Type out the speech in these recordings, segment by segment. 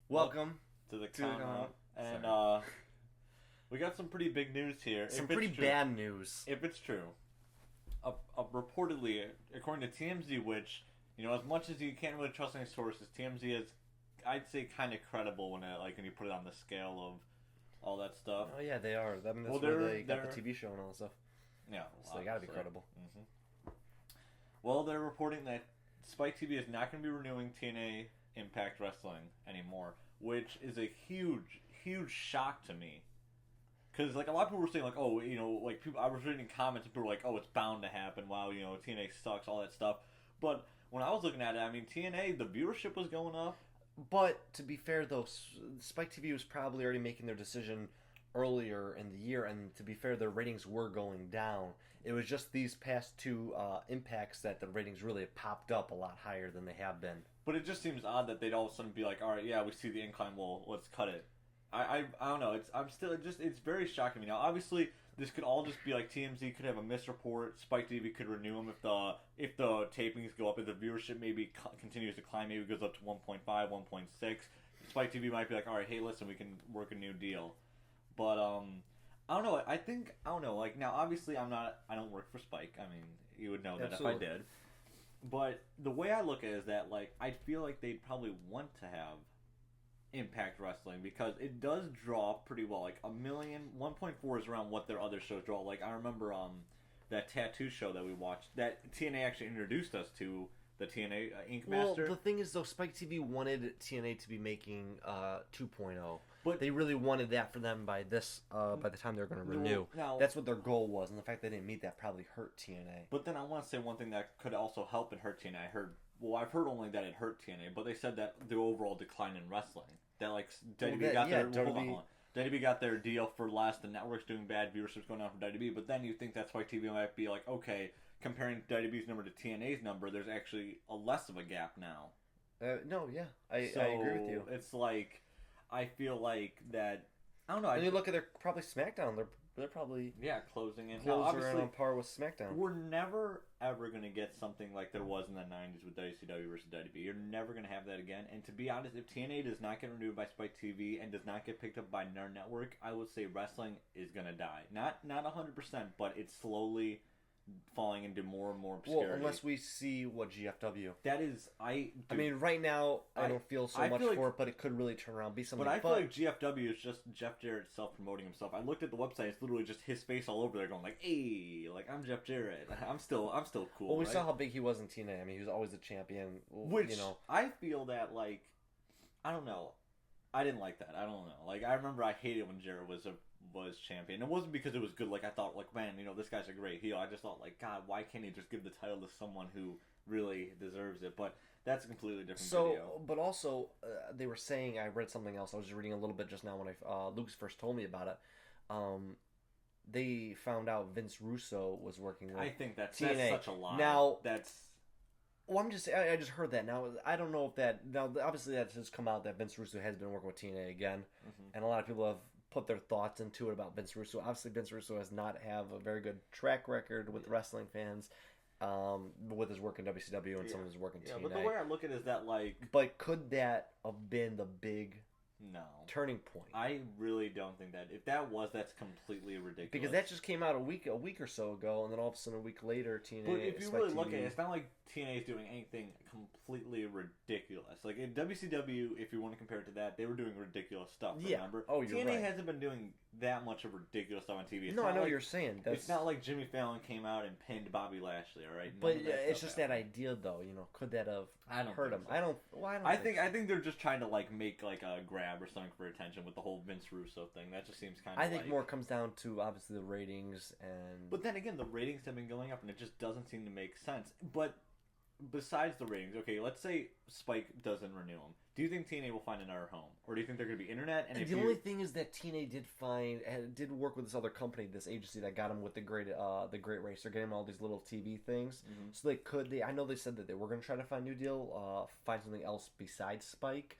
Welcome to the to comment. And we got some pretty big news here. some pretty bad news. If it's true, reportedly, according to TMZ, which as much as you can't really trust any sources, TMZ is, I'd say, kind of credible when when you put it on the scale of all that stuff. Oh yeah, they are. I mean, that's Well, where they got the TV show and all that stuff. Yeah, So they gotta be credible. Mm-hmm. Well, they're reporting that Spike TV is not going to be renewing TNA Impact Wrestling anymore, which is a huge, huge shock to me. Because a lot of people were saying people. I was reading comments and people were like, "Oh, it's bound to happen." Wow, TNA sucks, all that stuff. But when I was looking at it, I mean, TNA, the viewership was going up. But to be fair, though, Spike TV was probably already making their decision earlier in the year, and to be fair, their ratings were going down. It was just these past two impacts that the ratings really have popped up a lot higher than they have been. But it just seems odd that they'd all of a sudden be like, "All right, yeah, we see the incline. Well, let's cut it." I don't know. It's very shocking to me. Now, obviously, this could all just be like TMZ could have a misreport. Spike TV could renew them if the tapings go up, if the viewership maybe continues to climb, maybe goes up to 1.5, 1.6. Spike TV might be like, "All right, hey, listen, we can work a new deal." But I don't know. I don't know. Now, obviously, I don't work for Spike. I mean, you would know that Absolutely. if I did. But the way I look at it is that I feel like they'd probably want to have Impact Wrestling because it does draw pretty well. 1.4 is around what their other shows draw. I remember that tattoo show that we watched that TNA actually introduced us to, the TNA Ink Master. Well, the thing is, though, Spike TV wanted TNA to be making 2.0. But they really wanted that for them by the time they were going to renew. Now, that's what their goal was, and the fact they didn't meet that probably hurt TNA. But then I want to say one thing that could also help and hurt TNA. I've heard only that it hurt TNA, but they said that the overall decline in wrestling. That WWE got their deal for less, the network's doing bad, viewership's going down for WWE, but then you think that's why TV might be like, okay, comparing WWE's number to TNA's number, there's actually a less of a gap now. No, yeah, I agree with you. It's I feel like that, I don't know. And you look at their probably SmackDown, they're probably closing in. Closer on par with SmackDown. We're never ever going to get something like there was in the 90s with WCW versus WWE. You're never going to have that again. And to be honest, if TNA does not get renewed by Spike TV and does not get picked up by their network, I would say wrestling is going to die. Not 100%, but it's slowly falling into more and more obscurity. Well, unless we see what GFW. That is, I mean, right now I don't feel so much for it, but it could really turn around, be something. But I feel like GFW is just Jeff Jarrett self-promoting himself. I looked at the website; it's literally just his face all over there, going "Hey, I'm Jeff Jarrett. I'm still cool." Well, we saw how big he was in TNA. I mean, he was always a champion. Which I feel that I don't know. I didn't like that. I don't know. I remember I hated when Jarrett was champion. It wasn't because it was good. I thought, man, this guy's a great heel. I just thought, God, why can't he just give the title to someone who really deserves it? But that's a completely different video. But also, they were saying, I read something else. I was just reading a little bit just now when Luke's first told me about it. They found out Vince Russo was working with I think that's such a lie. Now, well, I just heard that. Now, I don't know if that... Now, obviously, that has come out that Vince Russo has been working with TNA again. Mm-hmm. And a lot of people have put their thoughts into it about Vince Russo. Obviously, Vince Russo has not have a very good track record with wrestling fans, with his work in WCW and some of his work in TNA. But the way I look at it is that, But could that have been the big... No. turning point? I really don't think that. If that was, that's completely ridiculous. Because that just came out a week or so ago, and then all of a sudden a week later, TNA... But if you really look at it, it's not like TNA is doing anything completely ridiculous. In WCW, if you want to compare it to that, they were doing ridiculous stuff, remember? Oh, you're TNA right. hasn't been doing that much of ridiculous stuff on TV. I know what you're saying. It's not like Jimmy Fallon came out and pinned Bobby Lashley, all right? But it's just that idea, though. Could that have hurt him? So. I think they're just trying to make a grab or something for attention with the whole Vince Russo thing. That just seems kind of. I think more comes down to obviously the ratings and. But then again, the ratings have been going up, and it just doesn't seem to make sense. But besides the ratings, okay, let's say Spike doesn't renew them. Do you think TNA will find another home, or do you think they're going to be internet? And the only thing is that TNA did work with this other company, this agency that got him with the Great Race. They're getting him all these little TV things, so I know they said that they were going to try to find a new deal, find something else besides Spike.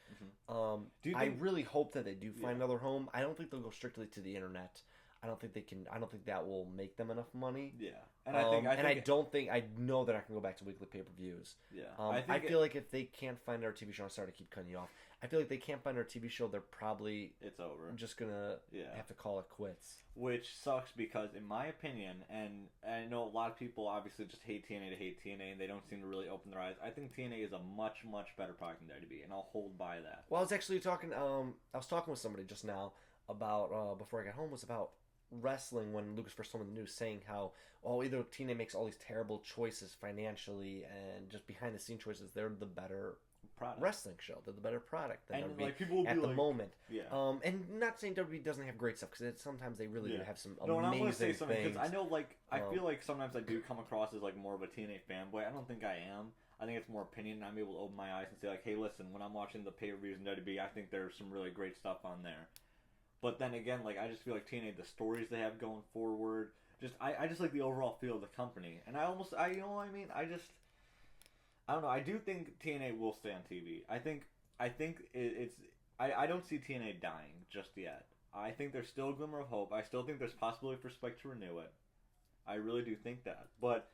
I really hope that they do find another home. I don't think they'll go strictly to the internet. I don't think they can. I don't think that will make them enough money. Yeah, and I know they're not going to go back to weekly pay-per-views. Yeah, I feel like if they can't find our TV show, I'm sorry to keep cutting you off. I feel like they can't find our TV show. They're probably It's over. just gonna have to call it quits. Which sucks because, in my opinion, and I know a lot of people obviously just hate TNA to hate TNA, and they don't seem to really open their eyes. I think TNA is a much, much better product than WWE, and I'll hold by that. Well, I was actually talking. I was talking with somebody just now about before I got home was about wrestling when Lucas first told me the news, saying how either TNA makes all these terrible choices financially and just behind the scene choices. They're the better wrestling show. They're the better product than WWE like, people will at be the like, moment. Yeah. And not saying WWE doesn't have great stuff, because sometimes they really do have some and I want to say amazing something things. because I know, like, I feel like sometimes I do come across as like more of a TNA fanboy. I don't think I am. I think it's more opinion. I'm able to open my eyes and say, like, hey, listen, when I'm watching the pay-per-views in WWE, I think there's some really great stuff on there. But then again, like, I just feel like TNA, the stories they have going forward, I just like the overall feel of the company. And you know what I mean? I don't know. I do think TNA will stay on TV. I think I don't see TNA dying just yet. I think there's still a glimmer of hope. I still think there's possibility for Spike to renew it. I really do think that. But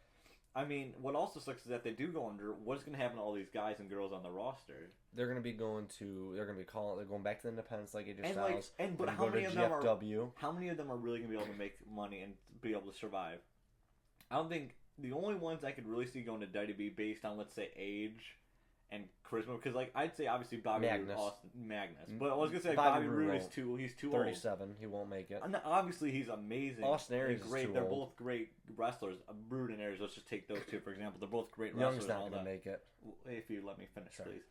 I mean, what also sucks is that they do go under. What's going to happen to all these guys and girls on the roster? They're going to be going back to the independents like AJ Styles. But how many of them are really going to be able to make money and be able to survive? I don't think the only ones I could really see going to WWE based on, let's say, age and charisma, because, like, I'd say obviously Bobby Magnus. But I was gonna say, like, Bobby Roode is he's too 37. old. He won't make it. And obviously he's amazing. Austin Aries is great. too They're old. both great wrestlers. Roode and Aries. Let's just take those two for example. They're both great wrestlers. Young's not gonna make it. If you let me finish, Sure. please.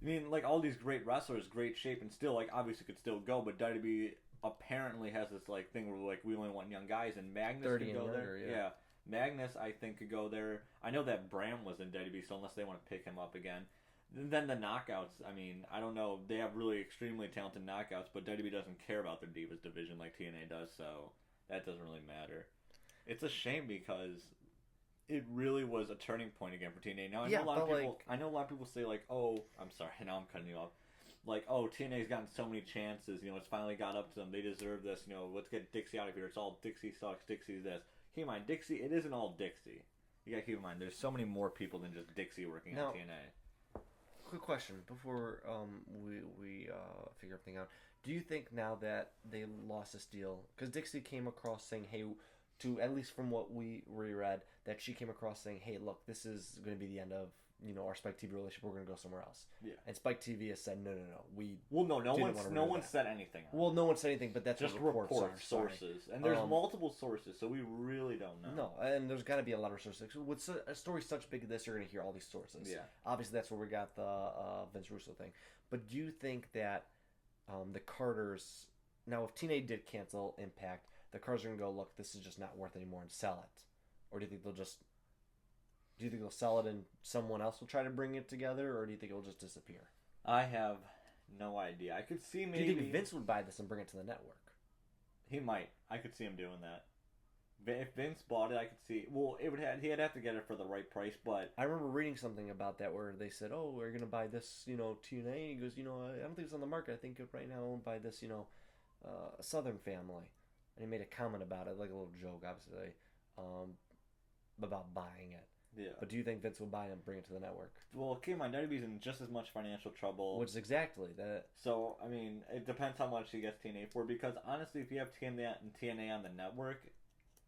I mean, like, all these great wrestlers, great shape, and still, like, obviously could still go. But WWE apparently has this, like, thing where, like, we only want young guys, and Magnus 30 could go and there. younger, yeah. Magnus, I think, could go there. I know that Bram was in WWE, so unless they want to pick him up again. Then the knockouts, I mean, I don't know. They have really extremely talented knockouts, but WWE doesn't care about their Divas division like TNA does, so that doesn't really matter. It's a shame because it really was a turning point again for TNA. Now, I know a lot of people say, like, oh, I'm sorry, now I'm cutting you off. Like, oh, TNA's gotten so many chances, it's finally got up to them. They deserve this, let's get Dixie out of here. It's all Dixie sucks, Dixie's this. Keep in mind, Dixie, it isn't all Dixie. You gotta keep in mind, there's so many more people than just Dixie working on TNA. Quick question before we figure everything out. Do you think now that they lost this deal, because Dixie came across saying, hey, at least from what we read, that she came across saying, hey, look, this is going to be the end of our Spike TV relationship. We're going to go somewhere else. Yeah. And Spike TV has said, no. No one said anything. Well, no one said anything, but that's just what reports sources. And there's multiple sources, so we really don't know. No, and there's got to be a lot of sources. With a story such big as this, you're going to hear all these sources. Yeah. Obviously, that's where we got the Vince Russo thing. But do you think that the Carters... Now, if TNA did cancel Impact, the Carters are going to go, look, this is just not worth anymore, and sell it? Or do you think they'll just... Do you think they'll sell it and someone else will try to bring it together, or do you think it'll just disappear? I have no idea. I could see maybe... Do you think Vince would buy this and bring it to the network? He might. I could see him doing that. If Vince bought it, I could see... Well, he'd have to get it for the right price, but... I remember reading something about that where they said, oh, we're going to buy this, TNA. He goes, I don't think it's on the market. I think right now I'll buy this, a Southern family. And he made a comment about it, like a little joke, obviously, about buying it. Yeah. But do you think Vince will buy it and bring it to the network? Well, keep in mind, WWE's in just as much financial trouble. Which is exactly that. So, I mean, it depends how much he gets TNA for, because honestly, if you have TNA on the network,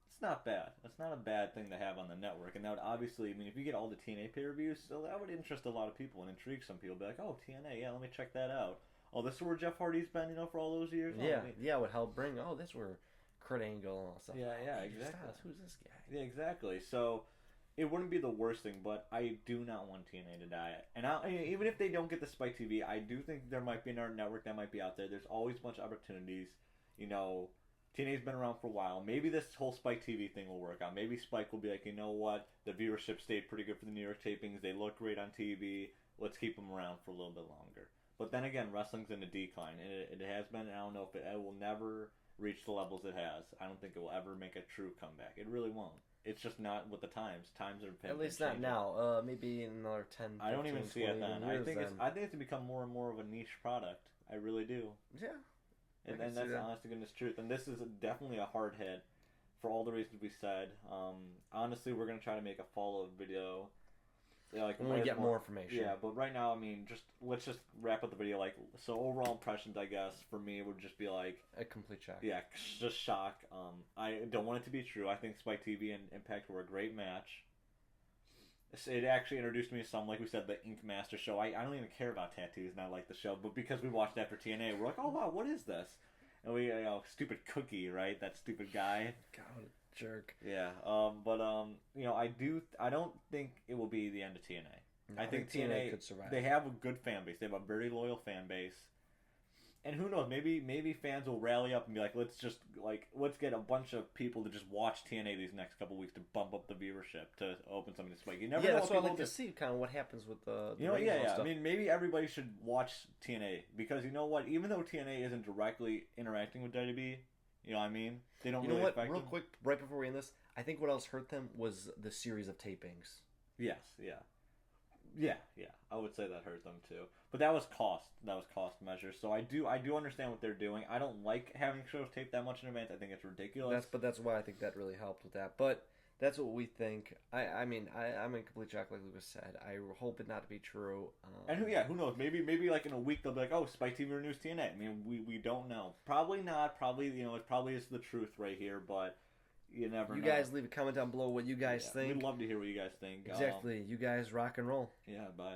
it's not bad. It's not a bad thing to have on the network. And that would obviously, I mean, if you get all the TNA pay-per-views, so that would interest a lot of people and intrigue some people. Be like, oh, TNA, yeah, let me check that out. Oh, this is where Jeff Hardy's been, for all those years? Yeah, it would help bring, this is where Kurt Angle and all that stuff. Yeah, exactly. Styles, who's this guy? Yeah, exactly. So... It wouldn't be the worst thing, but I do not want TNA to die. And even if they don't get the Spike TV, I do think there might be another network that might be out there. There's always a bunch of opportunities. TNA's been around for a while. Maybe this whole Spike TV thing will work out. Maybe Spike will be like, you know what? The viewership stayed pretty good for the New York tapings. They look great on TV. Let's keep them around for a little bit longer. But then again, wrestling's in a decline. And it has been. And I don't know if it will never reach the levels it has. I don't think it will ever make a true comeback. It really won't. It's just not with the times. Times are at least not now. Maybe in another 10, 15, I don't even see it then. I think it's become more and more of a niche product. I really do. Yeah. And that's the honest to goodness truth. And this is definitely a hard hit for all the reasons we said. Honestly, we're gonna try to make a follow-up video. like when we get more information. Yeah, but right now, I mean, let's just wrap up the video. Like, so overall impressions, I guess for me would just be like a complete shock. Yeah, just shock. I don't want it to be true. I think Spike TV and Impact were a great match. It actually introduced me to some, like we said, the Ink Master show. I don't even care about tattoos, and I like the show, but because we watched it after TNA, we're like, oh wow, what is this? And we, stupid Cookie, right? That stupid guy. God, what a jerk. Yeah. I don't think it will be the end of TNA. No, I think TNA could survive. They have a good fan base. They have a very loyal fan base. And who knows? Maybe fans will rally up and be like, let's get a bunch of people to just watch TNA these next couple weeks to bump up the viewership to open something to Spike. You never know. That's what I like to see. Kind of what happens with the stuff. I mean, maybe everybody should watch TNA because you know what? Even though TNA isn't directly interacting with WWE, you know what I mean? They don't really affect them. Real quick, right before we end this, I think what else hurt them was the series of tapings. Yes, yeah. Yeah, I would say that hurt them too. But that was cost. That was cost measures. So I do understand what they're doing. I don't like having shows taped that much in advance. I think it's ridiculous. That's why I think that really helped with that. But that's what we think. I'm in complete shock, like Lucas said. I hope it not to be true. And who knows? Maybe like in a week they'll be like, oh, Spike TV renews TNA. I mean, we don't know. Probably not. Probably it probably is the truth right here, but. You never know. You guys leave a comment down below what you guys think. We'd love to hear what you guys think. Exactly. You guys rock and roll. Yeah, bye.